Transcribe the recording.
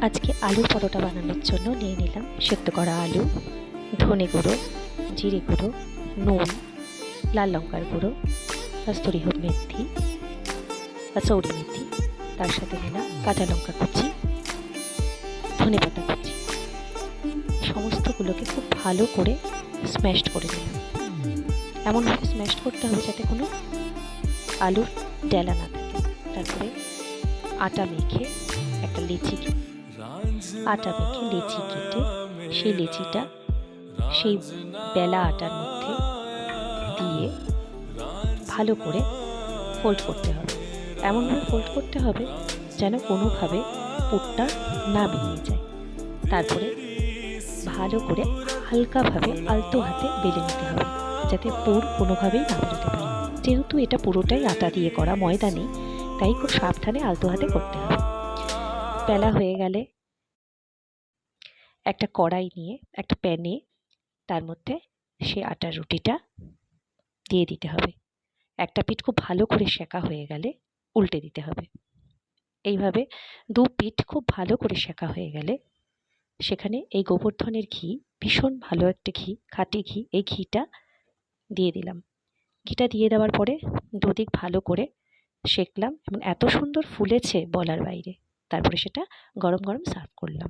আজকে আলুর পরোটা বানানোর জন্য নিয়ে নিলাম সেদ্ধ করা আলু, ধনে গুঁড়ো, জিরে গুঁড়ো, নুন, লাল লঙ্কার গুঁড়ো, কস্তুরি মেথি, কসৌরি মেথি, তার সাথে নিলাম কাঁচা লঙ্কা কুচি, ধনে পাতা কুচি। সমস্তগুলোকে খুব ভালো করে স্ম্যাশড করে নিলাম। এমনভাবে স্ম্যাশড করতে হবে যাতে কোনো আলুর ডেলা না থাকে। তারপরে আটা মেখে একটা লেচি কেটে সেই লেচিটা সেই বেলা আটার মধ্যে দিয়ে ভালো করে ফোল্ড করতে হবে। এমনভাবে ফোল্ড করতে হবে যেন কোনোভাবে পুরটা না বেরিয়ে যায়। তারপরে ভালো করে হালকাভাবে আলতো হাতে বেলে নিতে হবে যাতে পুর কোনোভাবেই না বেরোতে পারে। যেহেতু এটা পুরোটাই আটা দিয়ে করা, ময়দা নেই, তাই খুব সাবধানে আলতো হাতে করতে হবে। বেলা হয়ে গেলে একটা কড়াই নিয়ে একটা প্যানে তার মধ্যে সে আটার রুটিটা দিয়ে দিতে হবে। একটা পিঠ খুব ভালো করে সেঁকা হয়ে গেলে উল্টে দিতে হবে। এইভাবে দু পিঠ খুব ভালো করে সেঁকা হয়ে গেলে সেখানে এই গোবর্ধনের ঘি, ভীষণ ভালো একটা ঘি, খাঁটি ঘি, এই ঘিটা দিয়ে দিলাম। ঘিটা দিয়ে দেওয়ার পরে দুদিক ভালো করে সেঁকলাম এবং এত সুন্দর ফুলেছে বলার বাইরে। তারপরে সেটা গরম গরম সার্ভ করলাম।